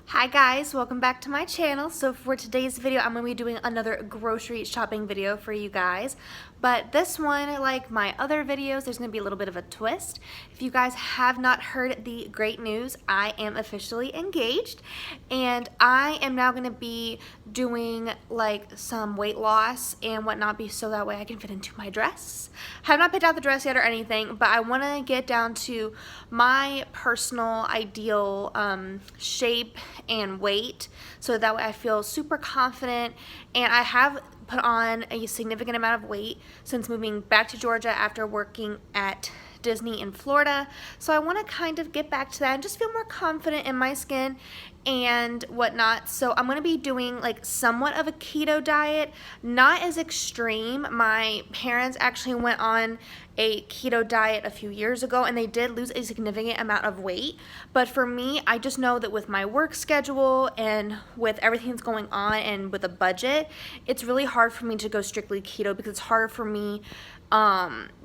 Hi guys, welcome back to my channel. So for today's video, I'm going to be doing another grocery shopping video for you guys. But this one, like my other videos, there's going to be a little bit of a twist. If you guys have not heard the great news, I am officially engaged. And I am now going to be doing like some weight loss and whatnot, so that way I can fit into my dress. I have not picked out the dress yet or anything, but I want to get down to my personal ideal shape and weight, so that way I feel super confident. And I have put on a significant amount of weight since moving back to Georgia after working at Disney in Florida. So I want to kind of get back to that and just feel more confident in my skin and whatnot. So I'm going to be doing like somewhat of a keto diet, not as extreme. My parents actually went on a keto diet a few years ago and they did lose a significant amount of weight. But for me, I just know that with my work schedule and with everything that's going on and with a budget, it's really hard for me to go strictly keto because it's harder for me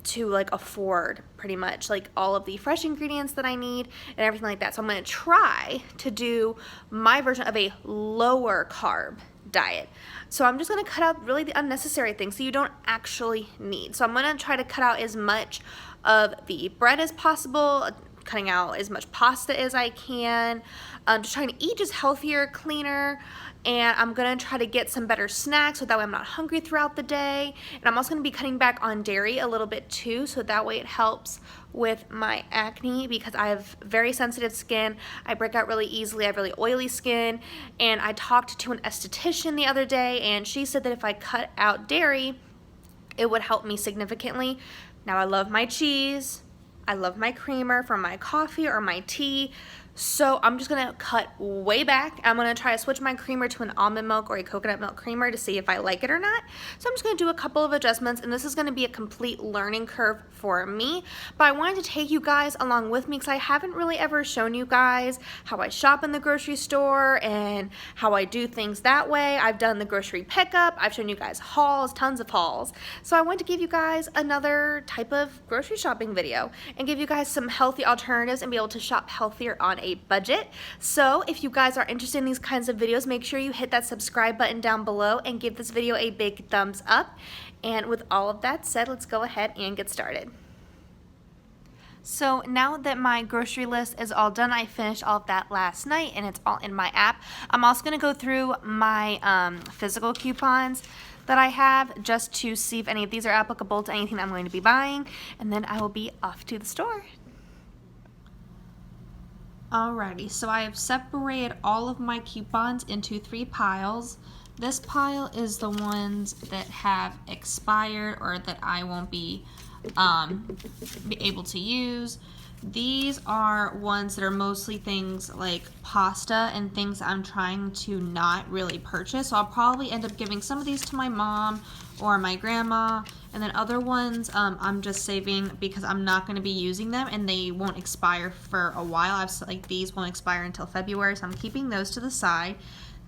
to like afford pretty much like all of the fresh ingredients that I need and everything like that. So I'm going to try to do my version of a lower carb diet. So I'm just going to cut out really the unnecessary things that you don't actually need. So I'm going to try to cut out as much of the bread as possible, cutting out as much pasta as I can, just trying to eat just healthier, cleaner, and I'm gonna try to get some better snacks so that way I'm not hungry throughout the day. And I'm also gonna be cutting back on dairy a little bit too, so that way it helps with my acne because I have very sensitive skin. I break out really easily. I have really oily skin. And I talked to an esthetician the other day and she said that if I cut out dairy, it would help me significantly. Now I love my cheese. I love my creamer from my coffee or my tea. So I'm just gonna cut way back. I'm gonna try to switch my creamer to an almond milk or a coconut milk creamer to see if I like it or not. So I'm just gonna do a couple of adjustments, and this is gonna be a complete learning curve for me. But I wanted to take you guys along with me because I haven't really ever shown you guys how I shop in the grocery store and how I do things that way. I've done the grocery pickup. I've shown you guys hauls, tons of hauls. So I want to give you guys another type of grocery shopping video and give you guys some healthy alternatives and be able to shop healthier on a budget. So if you guys are interested in these kinds of videos, make sure you hit that subscribe button down below and give this video a big thumbs up. And with all of that said, let's go ahead and get started. So now that my grocery list is all done, I finished all of that last night and it's all in my app. I'm also going to go through my physical coupons that I have just to see if any of these are applicable to anything I'm going to be buying, and then I will be off to the store. Alrighty, so I have separated all of my coupons into 3 piles. This pile is the ones that have expired or that I won't be able to use. These are ones that are mostly things like pasta and things I'm trying to not really purchase. So I'll probably end up giving some of these to my mom or my grandma, and then other ones I'm just saving because I'm not going to be using them and they won't expire for a while. Like these won't expire until February, so I'm keeping those to the side.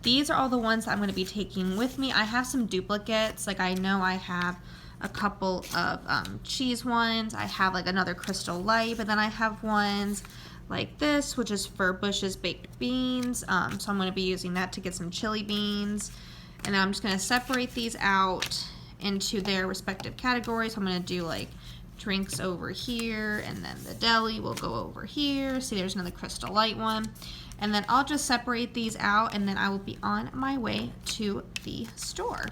These are all the ones that I'm going to be taking with me. I have some duplicates. Like I know I have a couple of cheese ones. I have like another Crystal Light, but then I have ones like this, which is for Bush's baked beans. So I'm going to be using that to get some chili beans. And then I'm just going to separate these out into their respective categories. So I'm going to do like drinks over here, and then the deli will go over here. See, there's another Crystal Light one. And then I'll just separate these out, and then I will be on my way to the store.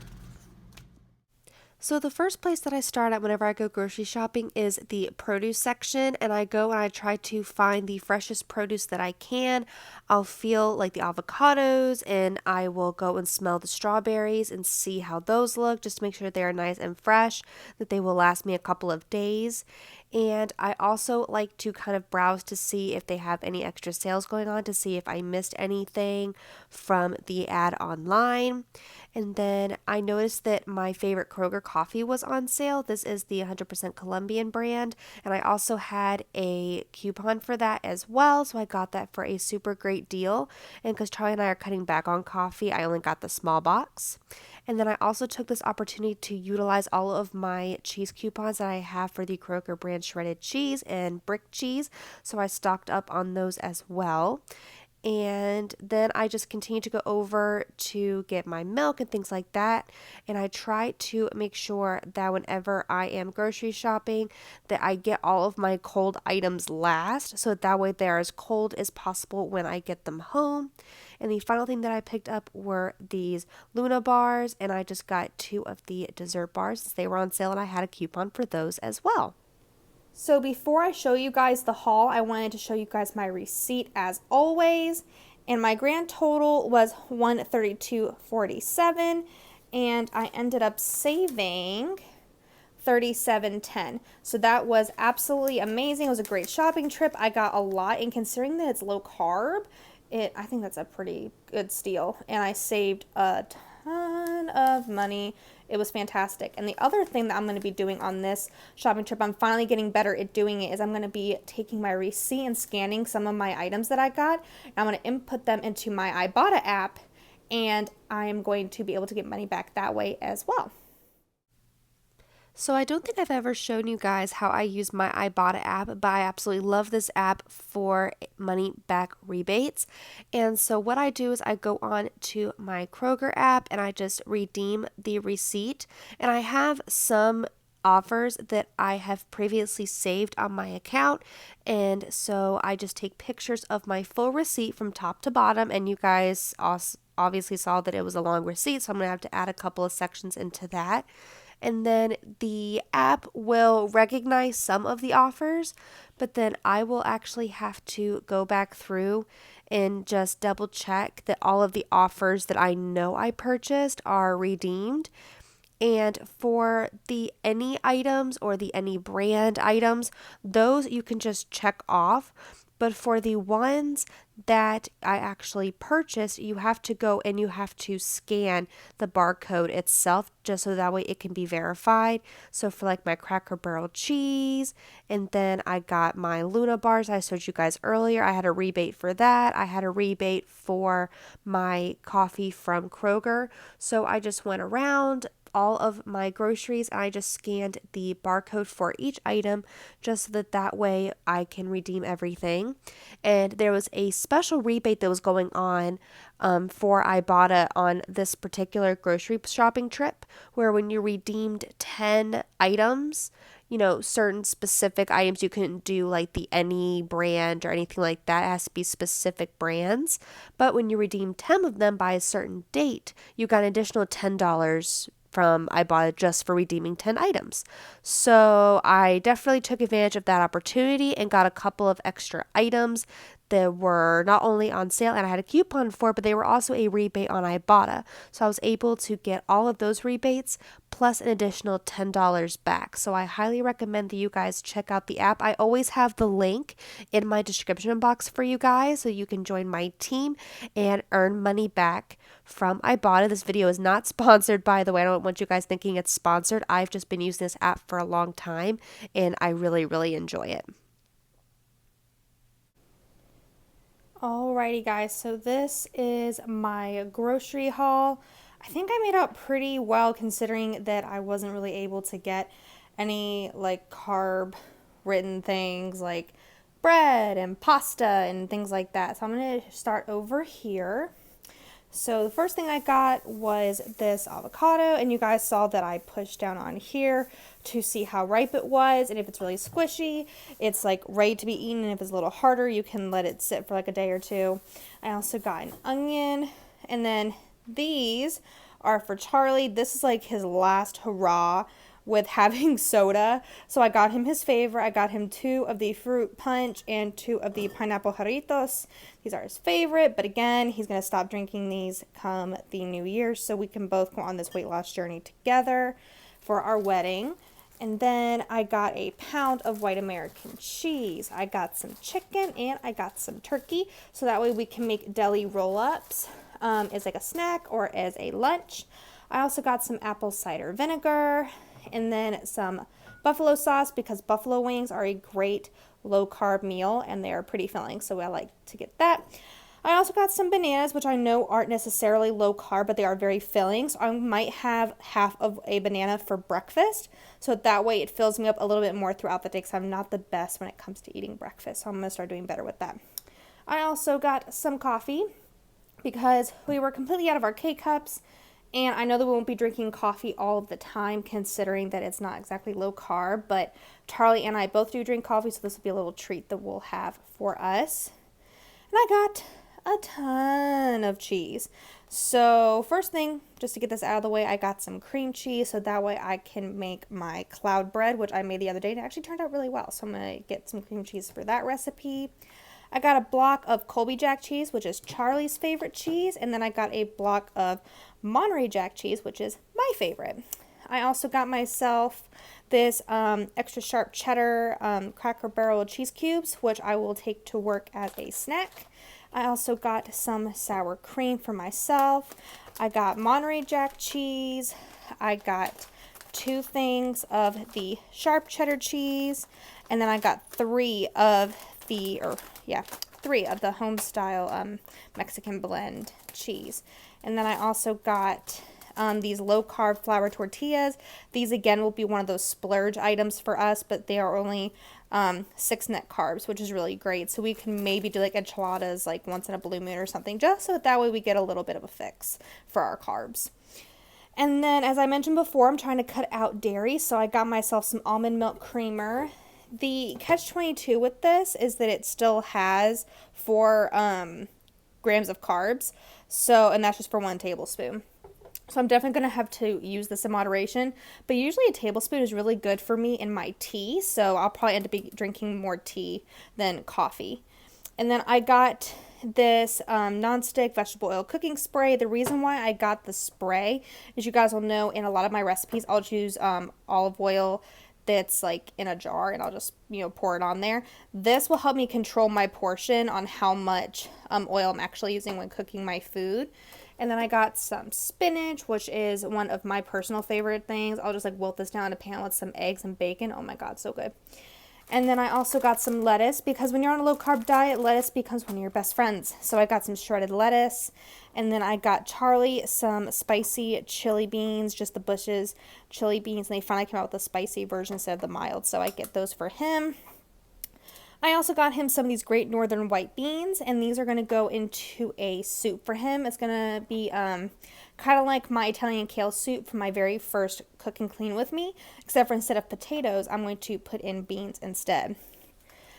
So the first place that I start at whenever I go grocery shopping is the produce section, and I go and I try to find the freshest produce that I can. I'll feel like the avocados, and I will go and smell the strawberries and see how those look, just to make sure they are nice and fresh, that they will last me a couple of days. And I also like to kind of browse to see if they have any extra sales going on, to see if I missed anything from the ad online. And then I noticed that my favorite Kroger coffee was on sale. This is the 100% Colombian brand, and I also had a coupon for that as well, so I got that for a super great deal. And because Charlie and I are cutting back on coffee, I only got the small box. And then I also took this opportunity to utilize all of my cheese coupons that I have for the Kroger brand shredded cheese and brick cheese, so I stocked up on those as well. And then I just continue to go over to get my milk and things like that. And I try to make sure that whenever I am grocery shopping, that I get all of my cold items last, so that way they're as cold as possible when I get them home. And the final thing that I picked up were these Luna bars, and I just got 2 of the dessert bars since they were on sale, and I had a coupon for those as well. So before I show you guys the haul, I wanted to show you guys my receipt as always. And my grand total was $132.47, and I ended up saving $37.10. So that was absolutely amazing. It was a great shopping trip. I got a lot, and considering that it's low carb, I think that's a pretty good steal. And I saved a ton of money. It was fantastic. And the other thing that I'm going to be doing on this shopping trip, I'm finally getting better at doing it, is I'm going to be taking my receipt and scanning some of my items that I got. And I'm going to input them into my Ibotta app, and I'm going to be able to get money back that way as well. So I don't think I've ever shown you guys how I use my Ibotta app, but I absolutely love this app for money back rebates. And so what I do is I go on to my Kroger app and I just redeem the receipt. And I have some offers that I have previously saved on my account, and so I just take pictures of my full receipt from top to bottom, and you guys also obviously saw that it was a long receipt, so I'm gonna have to add a couple of sections into that. And then the app will recognize some of the offers, but then I will actually have to go back through and just double check that all of the offers that I know I purchased are redeemed. And for the any items or the any brand items, those you can just check off. But for the ones that I actually purchased, you have to go and you have to scan the barcode itself just so that way it can be verified. So for like my Cracker Barrel cheese, and then I got my Luna bars I showed you guys earlier. I had a rebate for that. I had a rebate for my coffee from Kroger. So I just went around all of my groceries and I just scanned the barcode for each item just so that way I can redeem everything. And there was a special rebate that was going on for Ibotta on this particular grocery shopping trip, where when you redeemed 10 items, certain specific items, you couldn't do like the any brand or anything like that. It has to be specific brands. But when you redeem 10 of them by a certain date, you got an additional $10 from Ibotta just for redeeming 10 items. So I definitely took advantage of that opportunity and got a couple of extra items that were not only on sale and I had a coupon for, but they were also a rebate on Ibotta. So I was able to get all of those rebates plus an additional $10 back. So I highly recommend that you guys check out the app. I always have the link in my description box for you guys so you can join my team and earn money back from Ibotta. This video is not sponsored, by the way. I don't want you guys thinking it's sponsored. I've just been using this app for a long time and I really, really enjoy it. Alrighty guys, so this is my grocery haul. I think I made out pretty well considering that I wasn't really able to get any like carb written things like bread and pasta and things like that. So I'm going to start over here. So the first thing I got was this avocado, and you guys saw that I pushed down on here to see how ripe it was, and if it's really squishy, it's like ready to be eaten, and if it's a little harder, you can let it sit for like a day or two. I also got an onion, and then these are for Charlie. This is like his last hurrah with having soda. So I got him his favorite. I got him 2 of the fruit punch and 2 of the pineapple jarritos. These are his favorite, but again, he's going to stop drinking these come the new year so we can both go on this weight loss journey together for our wedding. And then I got a pound of white American cheese. I got some chicken and I got some turkey, so that way we can make deli roll-ups as like a snack or as a lunch. I also got some apple cider vinegar, and then some buffalo sauce because buffalo wings are a great low carb meal and they are pretty filling, so I like to get that. I also got some bananas, which I know aren't necessarily low carb, but they are very filling, so I might have half of a banana for breakfast, so that way it fills me up a little bit more throughout the day because I'm not the best when it comes to eating breakfast, so I'm going to start doing better with that. I also got some coffee because we were completely out of our K-cups, and I know that we won't be drinking coffee all of the time considering that it's not exactly low carb, but Charlie and I both do drink coffee, so this will be a little treat that we'll have for us. And I got a ton of cheese. So first thing, just to get this out of the way, I got some cream cheese so that way I can make my cloud bread, which I made the other day and it actually turned out really well. So I'm going to get some cream cheese for that recipe. I got a block of Colby Jack cheese, which is Charlie's favorite cheese, and then I got a block of Monterey Jack cheese, which is my favorite. I also got myself this extra sharp cheddar Cracker Barrel cheese cubes, which I will take to work as a snack. I also got some sour cream for myself. I got Monterey Jack cheese. I got 2 things of the sharp cheddar cheese, and then I got 3 of the, 3 of the home style Mexican blend cheese. And then I also got these low carb flour tortillas. These again will be one of those splurge items for us, but they are only 6 net carbs, which is really great. So we can maybe do like enchiladas like once in a blue moon or something, just so that way we get a little bit of a fix for our carbs. And then, as I mentioned before, I'm trying to cut out dairy, so I got myself some almond milk creamer. The catch-22 with this is that it still has 4 grams of carbs, so, and that's just for 1 tablespoon. So I'm definitely going to have to use this in moderation, but usually a tablespoon is really good for me in my tea, so I'll probably end up drinking more tea than coffee. And then I got this nonstick vegetable oil cooking spray. The reason why I got the spray, as you guys will know, in a lot of my recipes, I'll use olive oil that's like in a jar, and I'll just, pour it on there. This will help me control my portion on how much oil I'm actually using when cooking my food. And then I got some spinach, which is one of my personal favorite things. I'll just like wilt this down in a pan with some eggs and bacon. Oh my god, so good. And then I also got some lettuce, because when you're on a low carb diet, lettuce becomes one of your best friends. So I got some shredded lettuce. And then I got Charlie some spicy chili beans, just the Bush's chili beans. And they finally came out with a spicy version instead of the mild, so I get those for him. I also got him some of these Great Northern white beans, and these are going to go into a soup for him. It's going to be kind of like my Italian kale soup from my very first Cook and Clean with me, except for instead of potatoes, I'm going to put in beans instead.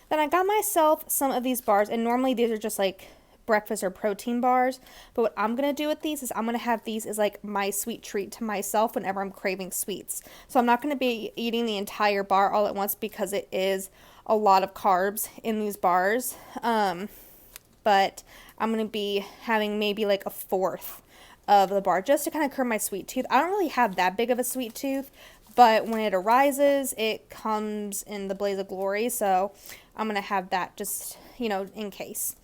Then I got myself some of these bars, and normally these are just like breakfast or protein bars, but what I'm going to do with these is I'm going to have these as like my sweet treat to myself whenever I'm craving sweets. So I'm not going to be eating the entire bar all at once, because it is a lot of carbs in these bars, but I'm going to be having maybe like a fourth of the bar just to kind of curb my sweet tooth. I don't really have that big of a sweet tooth, but when it arises, it comes in the blaze of glory, so I'm going to have that just, in case.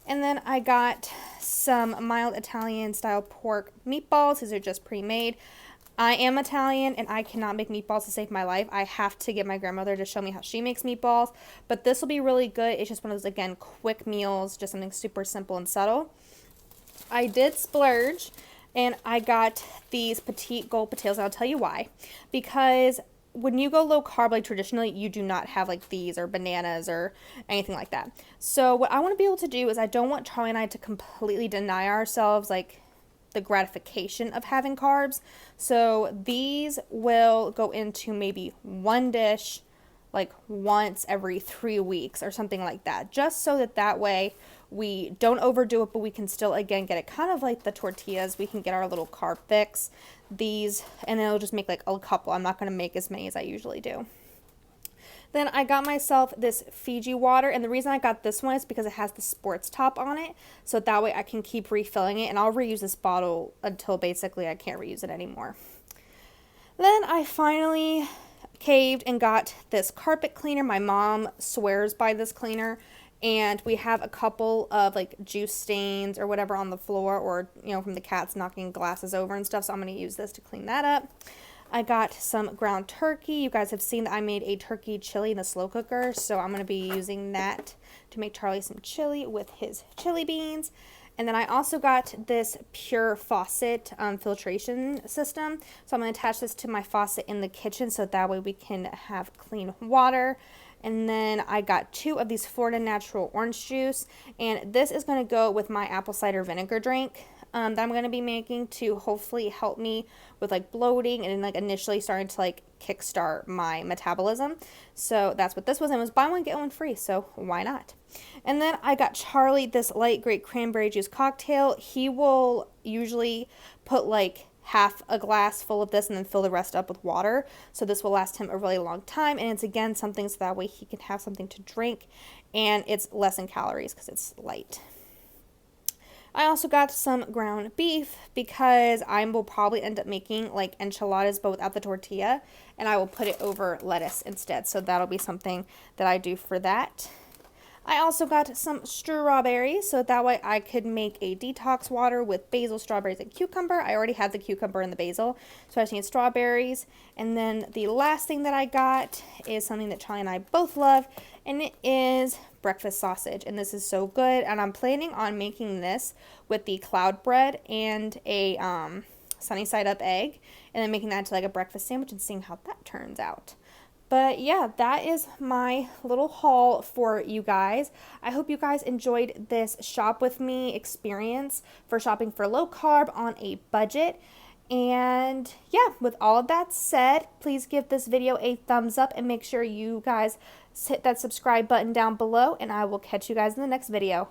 And then I got some mild Italian style pork meatballs. These are just pre-made. I am Italian, and I cannot make meatballs to save my life. I have to get my grandmother to show me how she makes meatballs, but this will be really good. It's just one of those, again, quick meals, just something super simple and subtle. I did splurge, and I got these petite gold potatoes, and I'll tell you why. Because when you go low carb, like traditionally, you do not have like these or bananas or anything like that. So what I want to be able to do is I don't want Charlie and I to completely deny ourselves like the gratification of having carbs. So these will go into maybe one dish like once every 3 weeks or something like that, just so that way we don't overdo it, but we can still again get it kind of like the tortillas. We can get our little carb fix. These, and then it'll just make like a couple. I'm not going to make as many as I usually do. Then I got myself this Fiji water, and the reason I got this one is because it has the sports top on it, so that way I can keep refilling it, and I'll reuse this bottle until basically I can't reuse it anymore. Then I finally caved and got this carpet cleaner. My mom swears by this cleaner, and we have a couple of like juice stains or whatever on the floor, or from the cats knocking glasses over and stuff, so I'm going to use this to clean that up. I got some ground turkey. You guys have seen that I made a turkey chili in the slow cooker, so I'm going to be using that to make Charlie some chili with his chili beans. And then I also got this pure faucet filtration system. So I'm going to attach this to my faucet in the kitchen, so that way we can have clean water. And then I got 2 of these Florida Natural orange juice, and this is going to go with my apple cider vinegar drink that I'm going to be making to hopefully help me with like bloating and like initially starting to like kickstart my metabolism. So that's what this was, and it was buy one get one free, so why not? And then I got Charlie this light grape cranberry juice cocktail. He will usually put like half a glass full of this and then fill the rest up with water. So this will last him a really long time, and it's again something so that way he can have something to drink, and it's less in calories because it's light. I also got some ground beef because I will probably end up making like enchiladas but without the tortilla, and I will put it over lettuce instead. So that'll be something that I do for that. I also got some strawberries, so that way I could make a detox water with basil, strawberries, and cucumber. I already had the cucumber and the basil, so I just need strawberries. And then the last thing that I got is something that Charlie and I both love, and it is breakfast sausage. And this is so good, and I'm planning on making this with the cloud bread and a sunny side up egg, and then making that into like a breakfast sandwich and seeing how that turns out. But yeah, that is my little haul for you guys. I hope you guys enjoyed this shop with me experience for shopping for low carb on a budget. And yeah, with all of that said, please give this video a thumbs up and make sure you guys hit that subscribe button down below, and I will catch you guys in the next video.